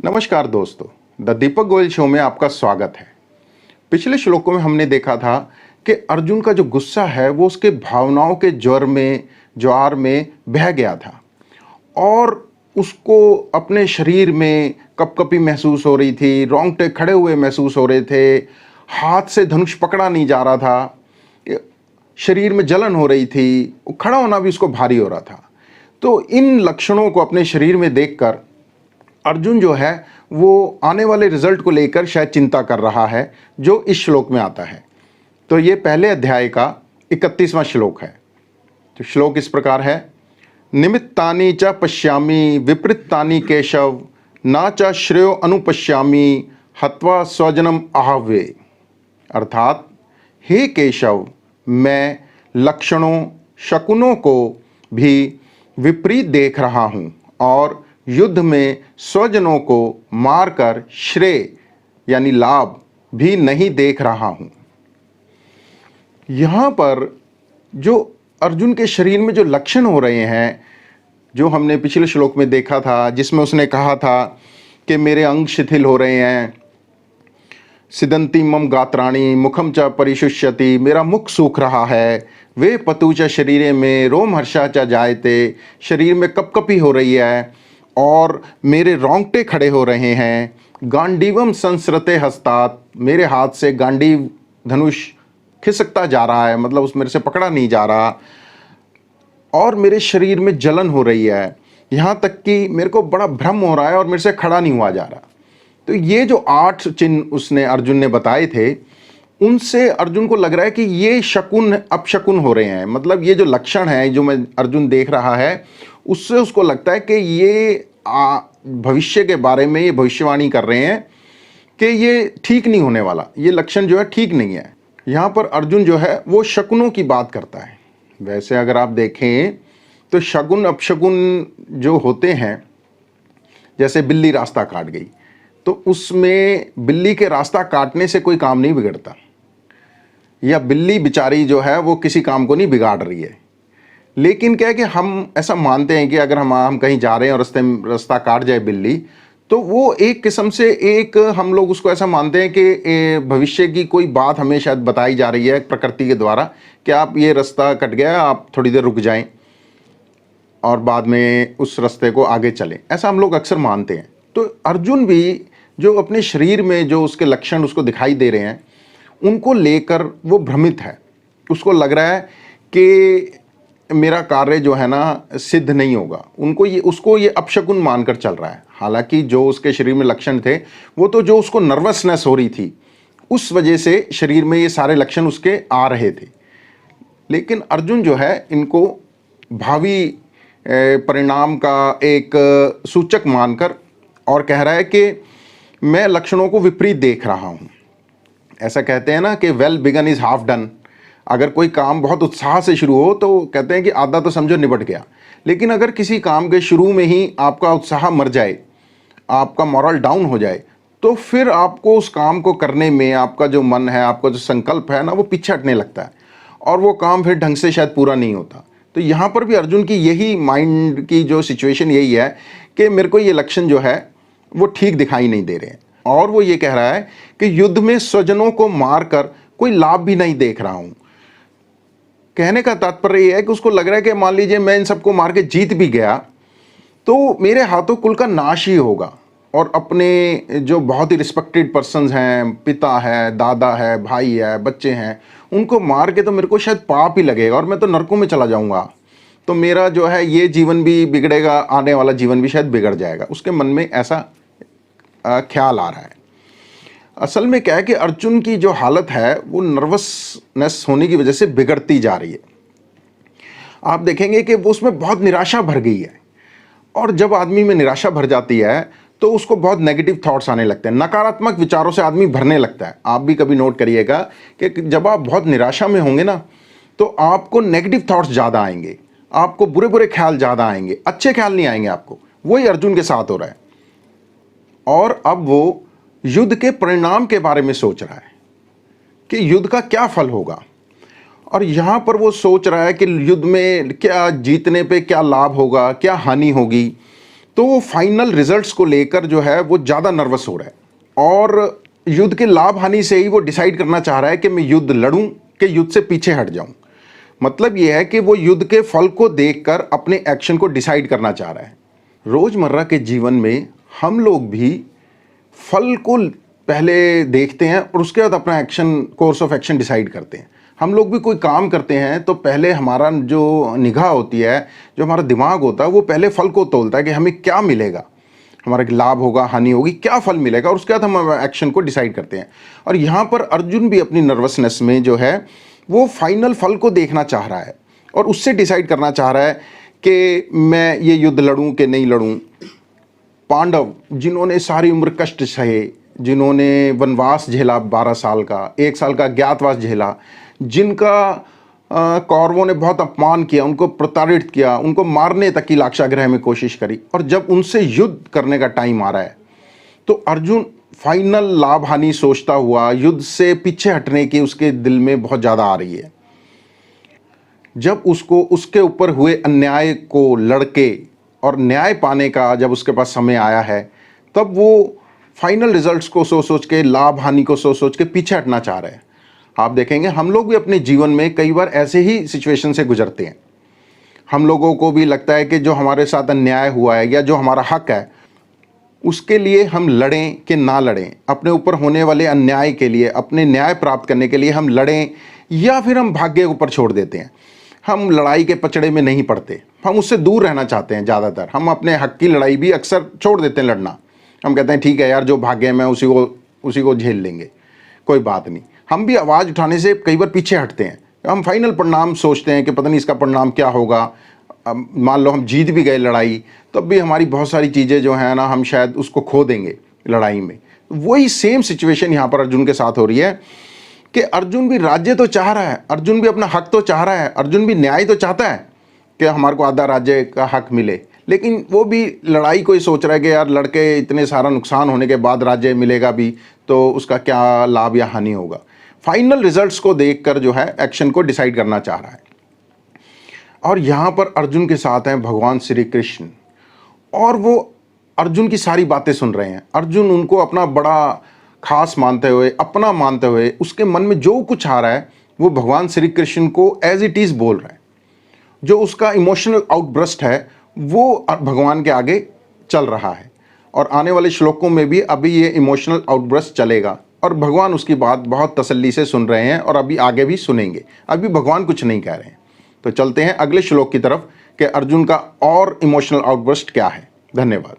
नमस्कार दोस्तों, the Deepak Goyal show में आपका स्वागत है। पिछले श्लोकों में हमने देखा था कि अर्जुन का जो गुस्सा है वो उसके भावनाओं के ज्वार में बह गया था और उसको अपने शरीर में कपकपी महसूस हो रही थी, रोंगटे खड़े हुए महसूस हो रहे थे, हाथ से धनुष पकड़ा नहीं जा रहा था, शरीर में जलन हो रही थी, खड़ा होना भी उसको भारी हो रहा था। तो इन लक्षणों को अपने शरीर में देखकर अर्जुन जो है वो आने वाले रिजल्ट को लेकर शायद चिंता कर रहा है, जो इस श्लोक में आता है। तो ये पहले अध्याय का 31वां श्लोक है। तो श्लोक इस प्रकार है, निमित्तानि च पश्यामि विपरीतानि केशव न च श्रेयो अनुपश्यामि हत्वा स्वजनम आहवे। अर्थात हे केशव, मैं लक्षणों शकुनों को भी विपरीत देख रहा हूँ और युद्ध में स्वजनों को मारकर श्रेय यानी लाभ भी नहीं देख रहा हूं। यहां पर जो अर्जुन के शरीर में जो लक्षण हो रहे हैं, जो हमने पिछले श्लोक में देखा था, जिसमें उसने कहा था कि मेरे अंग शिथिल हो रहे हैं, सिदंती मम गात्राणि मुखम च परिशुष्यति, मेरा मुख सूख रहा है, वे पतु च शरीरे में रोम हर्षा च जायते, शरीर में कपकपी हो रही है और मेरे रोंगटे खड़े हो रहे हैं, गांडीवम संसृते हस्तात, मेरे हाथ से गांडीव धनुष खिसकता जा रहा है, मतलब उस मेरे से पकड़ा नहीं जा रहा, और मेरे शरीर में जलन हो रही है, यहाँ तक कि मेरे को बड़ा भ्रम हो रहा है और मेरे से खड़ा नहीं हुआ जा रहा। तो ये जो 8 चिन्ह अर्जुन ने बताए थे, उनसे अर्जुन को लग रहा है कि ये शकुन अपशकुन हो रहे हैं। मतलब ये जो लक्षण है जो अर्जुन देख रहा है, उससे उसको लगता है कि ये भविष्य के बारे में ये भविष्यवाणी कर रहे हैं कि ये ठीक नहीं होने वाला, ये लक्षण जो है ठीक नहीं है। यहाँ पर अर्जुन जो है वो शकुनों की बात करता है। वैसे अगर आप देखें तो शकुन अपशकुन जो होते हैं, जैसे बिल्ली रास्ता काट गई, तो उसमें बिल्ली के रास्ता काटने से कोई काम नहीं बिगड़ता, या बिल्ली बेचारी जो है वो किसी काम को नहीं बिगाड़ रही है। लेकिन क्या है कि हम ऐसा मानते हैं कि अगर हम कहीं जा रहे हैं और रास्ता काट जाए बिल्ली, तो वो एक किस्म से हम लोग उसको ऐसा मानते हैं कि भविष्य की कोई बात हमें शायद बताई जा रही है प्रकृति के द्वारा कि आप ये रास्ता कट गया, आप थोड़ी देर रुक जाएं और बाद में उस रास्ते को आगे चलें, ऐसा हम लोग अक्सर मानते हैं। तो अर्जुन भी जो अपने शरीर में जो उसके लक्षण उसको दिखाई दे रहे हैं, उनको लेकर वो भ्रमित है। उसको लग रहा है कि मेरा कार्य जो है ना सिद्ध नहीं होगा। उसको ये अपशकुन मानकर चल रहा है। हालांकि जो उसके शरीर में लक्षण थे वो तो जो उसको नर्वसनेस हो रही थी उस वजह से शरीर में ये सारे लक्षण उसके आ रहे थे। लेकिन अर्जुन जो है इनको भावी परिणाम का एक सूचक मानकर और कह रहा है कि मैं लक्षणों को विपरीत देख रहा हूँ। ऐसा कहते हैं ना कि well begun is half done. अगर कोई काम बहुत उत्साह से शुरू हो तो कहते हैं कि आधा तो समझो निपट गया। लेकिन अगर किसी काम के शुरू में ही आपका उत्साह मर जाए, आपका मोरल डाउन हो जाए, तो फिर आपको उस काम को करने में आपका जो मन है, आपका जो संकल्प है ना, वो पीछे हटने लगता है और वो काम फिर ढंग से शायद पूरा नहीं होता। तो यहाँ पर भी अर्जुन की यही माइंड की जो सिचुएशन यही है कि मेरे को ये लक्षण जो है वो ठीक दिखाई नहीं दे रहे हैं। और वो ये कह रहा है कि युद्ध में स्वजनों को मारकर कोई लाभ भी नहीं देख रहा हूं। कहने का तात्पर्य यह है कि उसको लग रहा है कि मान लीजिए मैं इन सबको मार के जीत भी गया तो मेरे हाथों कुल का नाश ही होगा, और अपने जो बहुत ही रिस्पेक्टेड पर्सन्स हैं, पिता है, दादा है, भाई है, बच्चे हैं, उनको मार के तो मेरे को शायद पाप ही लगेगा और मैं तो नरकों में चला जाऊंगा। तो मेरा जो है ये जीवन भी बिगड़ेगा, आने वाला जीवन भी शायद बिगड़ जाएगा। उसके मन में ऐसा ख्याल आ रहा है। असल में क्या है कि अर्जुन की जो हालत है वो नर्वसनेस होने की वजह से बिगड़ती जा रही है। आप देखेंगे कि वो उसमें बहुत निराशा भर गई है, और जब आदमी में निराशा भर जाती है तो उसको बहुत नेगेटिव थॉट्स आने लगते हैं, नकारात्मक विचारों से आदमी भरने लगता है। आप भी कभी नोट करिएगा कि जब आप बहुत निराशा में होंगे ना, तो आपको नेगेटिव थॉट्स ज़्यादा आएंगे, आपको बुरे बुरे ख्याल ज़्यादा आएंगे, अच्छे ख्याल नहीं आएंगे आपको। वही अर्जुन के साथ हो रहा है। और अब वो युद्ध के परिणाम के बारे में सोच रहा है कि युद्ध का क्या फल होगा, और यहाँ पर वो सोच रहा है कि युद्ध में क्या जीतने पे क्या लाभ होगा, क्या हानि होगी। तो वो फाइनल रिजल्ट्स को लेकर जो है वो ज़्यादा नर्वस हो रहा है और युद्ध के लाभ हानि से ही वो डिसाइड करना चाह रहा है कि मैं युद्ध लड़ूं कि युद्ध से पीछे हट जाऊं। मतलब ये है कि वो युद्ध के फल को देखकर अपने एक्शन को डिसाइड करना चाह रहा है। रोज़मर्रा के जीवन में हम लोग भी फल को पहले देखते हैं और उसके बाद अपना action, course of action decide करते हैं। हम लोग भी कोई काम करते हैं तो पहले हमारा जो निगाह होती है, जो हमारा दिमाग होता है, वो पहले फल को तोलता है कि हमें क्या मिलेगा, हमारा लाभ होगा, हानि होगी, क्या फल मिलेगा, और उसके बाद हम एक्शन को डिसाइड करते हैं। और यहाँ पर अर्जुन भी अपनी नर्वसनेस में जो है वो फाइनल फल को देखना चाह रहा है और उससे डिसाइड करना चाह रहा है कि मैं ये युद्ध लड़ूं कि नहीं लड़ूं। पांडव जिन्होंने सारी उम्र कष्ट सहे, जिन्होंने वनवास झेला 12 साल का, 1 साल का ज्ञातवास झेला, जिनका कौरवों ने बहुत अपमान किया, उनको प्रताड़ित किया, उनको मारने तक की लाक्षागृह में कोशिश करी, और जब उनसे युद्ध करने का टाइम आ रहा है तो अर्जुन फाइनल लाभ हानि सोचता हुआ युद्ध से पीछे हटने की उसके दिल में बहुत ज़्यादा आ रही है। जब उसको उसके ऊपर हुए अन्याय को लड़के और न्याय पाने का जब उसके पास समय आया है, तब वो फाइनल रिजल्ट्स को सोच सोच के, लाभ हानि को सोच सोच के पीछे हटना चाह रहे हैं। आप देखेंगे हम लोग भी अपने जीवन में कई बार ऐसे ही सिचुएशन से गुजरते हैं। हम लोगों को भी लगता है कि जो हमारे साथ अन्याय हुआ है या जो हमारा हक है उसके लिए हम लड़ें कि ना लड़ें, अपने ऊपर होने वाले अन्याय के लिए, अपने न्याय प्राप्त करने के लिए हम लड़ें या फिर हम भाग्य के ऊपर छोड़ देते हैं। हम लड़ाई के पचड़े में नहीं पड़ते, हम उससे दूर रहना चाहते हैं। ज़्यादातर हम अपने हक की लड़ाई भी अक्सर छोड़ देते हैं लड़ना। हम कहते हैं ठीक है यार, जो भाग्य में उसी को झेल लेंगे, कोई बात नहीं। हम भी आवाज़ उठाने से कई बार पीछे हटते हैं। हम फाइनल परिणाम सोचते हैं कि पता नहीं इसका परिणाम क्या होगा। मान लो हम जीत भी गए लड़ाई, तब भी हमारी बहुत सारी चीज़ें जो हैं ना, हम शायद उसको खो देंगे लड़ाई में। वही सेम सिचुएशन यहाँ पर अर्जुन के साथ हो रही है कि अर्जुन भी राज्य तो चाह रहा है, अर्जुन भी अपना हक तो चाह रहा है, अर्जुन भी न्याय तो चाहता है कि हमारे को आधा राज्य का हक मिले, लेकिन वो भी लड़ाई को ही सोच रहा है कि यार लड़के इतने सारा नुकसान होने के बाद राज्य मिलेगा भी तो उसका क्या लाभ या हानि होगा। फाइनल रिजल्ट्स को देखकर जो है एक्शन को डिसाइड करना चाह रहा है। और यहाँ पर अर्जुन के साथ हैं भगवान श्री कृष्ण, और वो अर्जुन की सारी बातें सुन रहे हैं। अर्जुन उनको अपना बड़ा खास मानते हुए, अपना मानते हुए, उसके मन में जो कुछ आ रहा है वो भगवान श्री कृष्ण को एज इट इज़ बोल रहा है। जो उसका इमोशनल आउटब्रस्ट है वो भगवान के आगे चल रहा है, और आने वाले श्लोकों में भी अभी ये इमोशनल आउटब्रस्ट चलेगा और भगवान उसकी बात बहुत तसल्ली से सुन रहे हैं और अभी आगे भी सुनेंगे। अभी भगवान कुछ नहीं कह रहे हैं। तो चलते हैं अगले श्लोक की तरफ कि अर्जुन का और इमोशनल आउटबर्स्ट क्या है। धन्यवाद।